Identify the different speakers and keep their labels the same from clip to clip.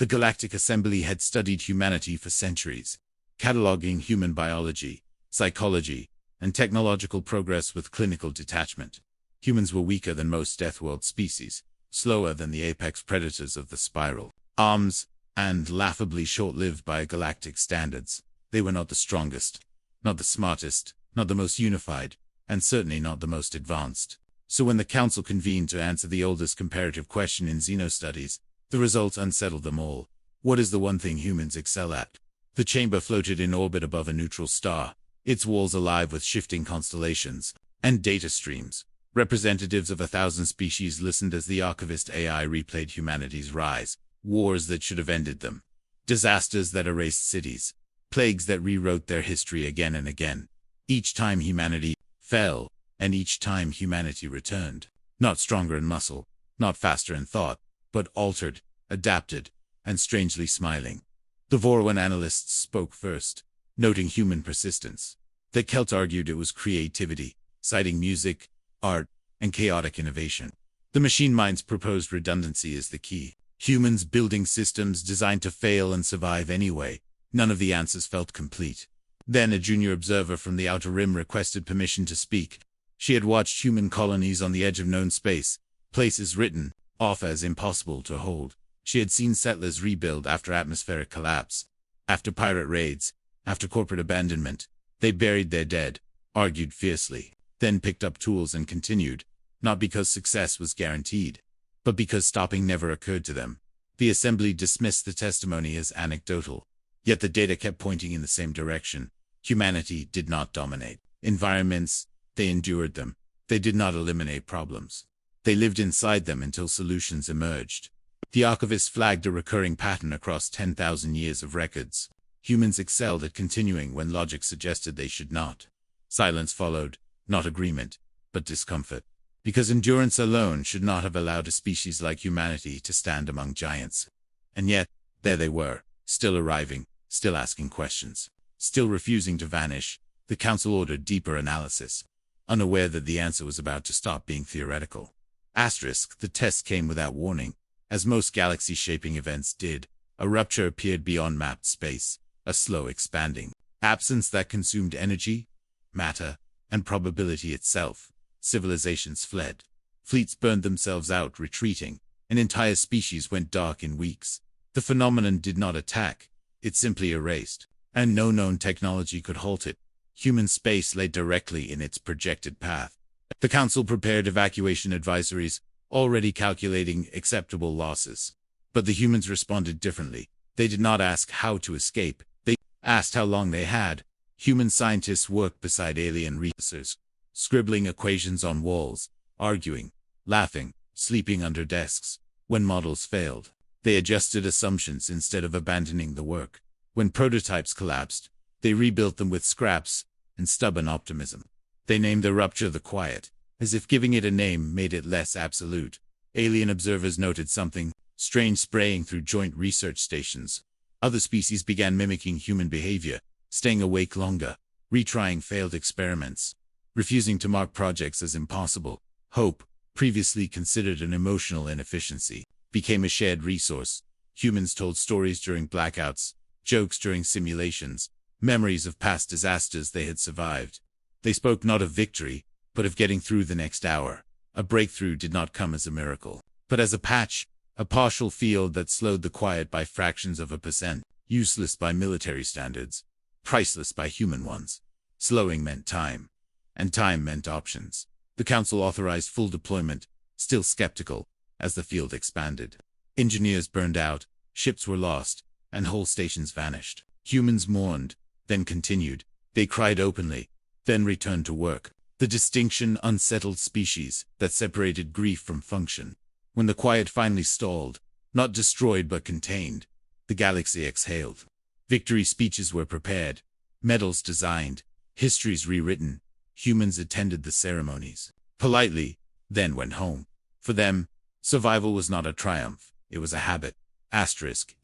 Speaker 1: The Galactic Assembly had studied humanity for centuries, cataloging human biology, psychology, and technological progress with clinical detachment. Humans were weaker than most Deathworld species, slower than the apex predators of the spiral arms, and laughably short-lived by galactic standards. They were not the strongest, not the smartest, not the most unified, and certainly not the most advanced. So when the Council convened to answer the oldest comparative question in xenostudies, the results unsettled them all. What is the one thing humans excel at? The chamber floated in orbit above a neutral star, its walls alive with shifting constellations and data streams. Representatives of 1,000 species listened as the archivist AI replayed humanity's rise, wars that should have ended them, disasters that erased cities, plagues that rewrote their history again and again. Each time humanity fell, and each time humanity returned, not stronger in muscle, not faster in thought, but altered, adapted, and strangely smiling. The Vorwan analysts spoke first, noting human persistence. The Celt argued it was creativity, citing music, art, and chaotic innovation. The machine minds proposed redundancy as the key. Humans building systems designed to fail and survive anyway. None of the answers felt complete. Then a junior observer from the Outer Rim requested permission to speak. She had watched human colonies on the edge of known space, places written off as impossible to hold. She had seen settlers rebuild after atmospheric collapse, after pirate raids, after corporate abandonment. They buried their dead, argued fiercely, then picked up tools and continued, not because success was guaranteed, but because stopping never occurred to them. The assembly dismissed the testimony as anecdotal, yet the data kept pointing in the same direction. Humanity did not dominate environments, they endured them. They did not eliminate problems. They lived inside them until solutions emerged. The archivist flagged a recurring pattern across 10,000 years of records. Humans excelled at continuing when logic suggested they should not. Silence followed, not agreement, but discomfort. Because endurance alone should not have allowed a species like humanity to stand among giants. And yet, there they were, still arriving, still asking questions, still refusing to vanish. The Council ordered deeper analysis, unaware that the answer was about to stop being theoretical. The test came without warning, as most galaxy-shaping events did. A rupture appeared beyond mapped space, a slow expanding absence that consumed energy, matter, and probability itself. Civilizations fled. Fleets burned themselves out, retreating. An entire species went dark in weeks. The phenomenon did not attack, it simply erased, and no known technology could halt it. Human space lay directly in its projected path. The Council prepared evacuation advisories, already calculating acceptable losses. But the humans responded differently. They did not ask how to escape, they asked how long they had. Human scientists worked beside alien researchers, scribbling equations on walls, arguing, laughing, sleeping under desks. When models failed, they adjusted assumptions instead of abandoning the work. When prototypes collapsed, they rebuilt them with scraps and stubborn optimism. They named the rupture the Quiet, as if giving it a name made it less absolute. Alien observers noted something strange spraying through joint research stations. Other species began mimicking human behavior, staying awake longer, retrying failed experiments, refusing to mark projects as impossible. Hope, previously considered an emotional inefficiency, became a shared resource. Humans told stories during blackouts, jokes during simulations, memories of past disasters they had survived. They spoke not of victory, but of getting through the next hour. A breakthrough did not come as a miracle, but as a patch, a partial field that slowed the Quiet by fractions of a percent, useless by military standards, priceless by human ones. Slowing meant time, and time meant options. The Council authorized full deployment, still skeptical, as the field expanded. Engineers burned out, ships were lost, and whole stations vanished. Humans mourned, then continued. They cried openly, then returned to work. The distinction unsettled species that separated grief from function. When the Quiet finally stalled, not destroyed but contained, the galaxy exhaled. Victory speeches were prepared, medals designed, histories rewritten. Humans attended the ceremonies politely, then went home. For them, survival was not a triumph, it was a habit.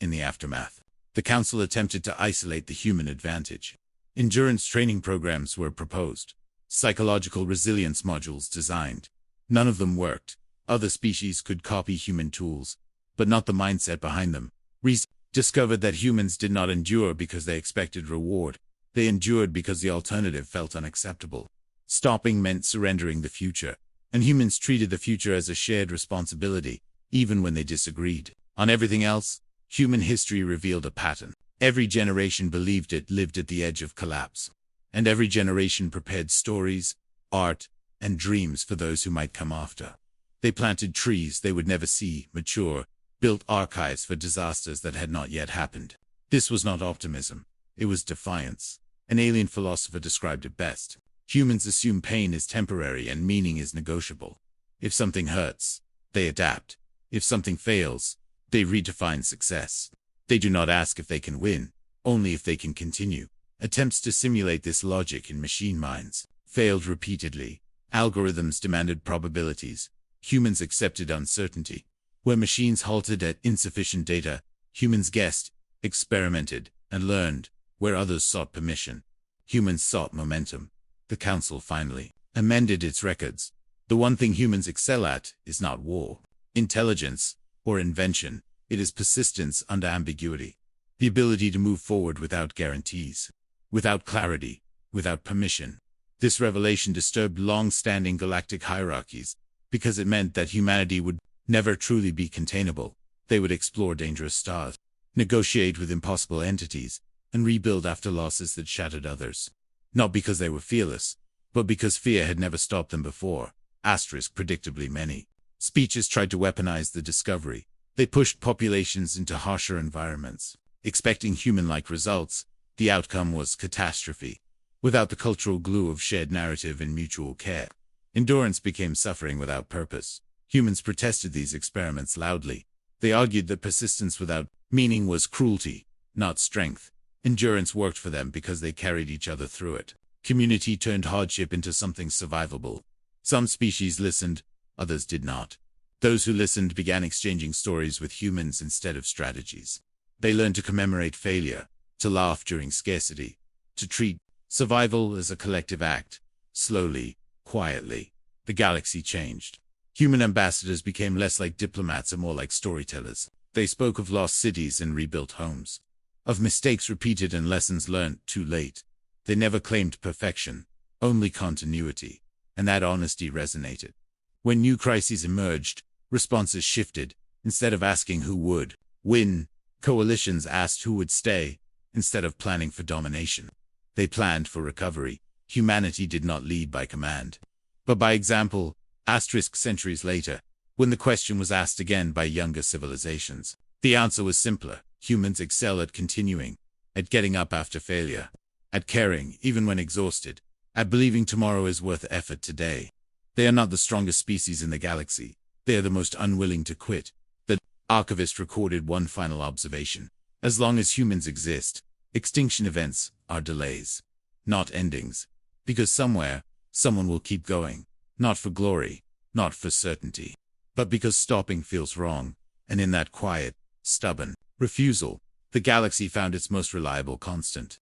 Speaker 1: In the aftermath, the Council attempted to isolate the human advantage. Endurance training programs were proposed, psychological resilience modules designed. None of them worked. Other species could copy human tools, but not the mindset behind them. Reese discovered that humans did not endure because they expected reward. They endured because the alternative felt unacceptable. Stopping meant surrendering the future, and humans treated the future as a shared responsibility, even when they disagreed. On everything else, human history revealed a pattern. Every generation believed it lived at the edge of collapse, and every generation prepared stories, art, and dreams for those who might come after. They planted trees they would never see mature, built archives for disasters that had not yet happened. This was not optimism, it was defiance. An alien philosopher described it best. Humans assume pain is temporary and meaning is negotiable. If something hurts, they adapt. If something fails, they redefine success. They do not ask if they can win, only if they can continue. Attempts to simulate this logic in machine minds failed repeatedly. Algorithms demanded probabilities. Humans accepted uncertainty. Where machines halted at insufficient data, humans guessed, experimented, and learned. Where others sought permission, humans sought momentum. The Council finally amended its records. The one thing humans excel at is not war, intelligence, or invention. It is persistence under ambiguity. The ability to move forward without guarantees, without clarity, without permission. This revelation disturbed long-standing galactic hierarchies, because it meant that humanity would never truly be containable. They would explore dangerous stars, negotiate with impossible entities, and rebuild after losses that shattered others. Not because they were fearless, but because fear had never stopped them before. Predictably many speeches tried to weaponize the discovery. They pushed populations into harsher environments, expecting human-like results. The outcome was catastrophe. Without the cultural glue of shared narrative and mutual care, endurance became suffering without purpose. Humans protested these experiments loudly. They argued that persistence without meaning was cruelty, not strength. Endurance worked for them because they carried each other through it. Community turned hardship into something survivable. Some species listened, others did not. Those who listened began exchanging stories with humans instead of strategies. They learned to commemorate failure, to laugh during scarcity, to treat survival as a collective act. Slowly, quietly, the galaxy changed. Human ambassadors became less like diplomats and more like storytellers. They spoke of lost cities and rebuilt homes, of mistakes repeated and lessons learned too late. They never claimed perfection, only continuity, and that honesty resonated. When new crises emerged, responses shifted. Instead of asking who would win, coalitions asked who would stay. Instead of planning for domination, they planned for recovery. Humanity did not lead by command, but by example. Centuries later, when the question was asked again by younger civilizations, the answer was simpler. Humans excel at continuing, at getting up after failure, at caring even when exhausted, at believing tomorrow is worth effort today. They are not the strongest species in the galaxy. They are the most unwilling to quit. The archivist recorded one final observation. As long as humans exist, extinction events are delays, not endings. Because somewhere, someone will keep going. Not for glory, not for certainty, but because stopping feels wrong. And in that quiet, stubborn refusal, the galaxy found its most reliable constant.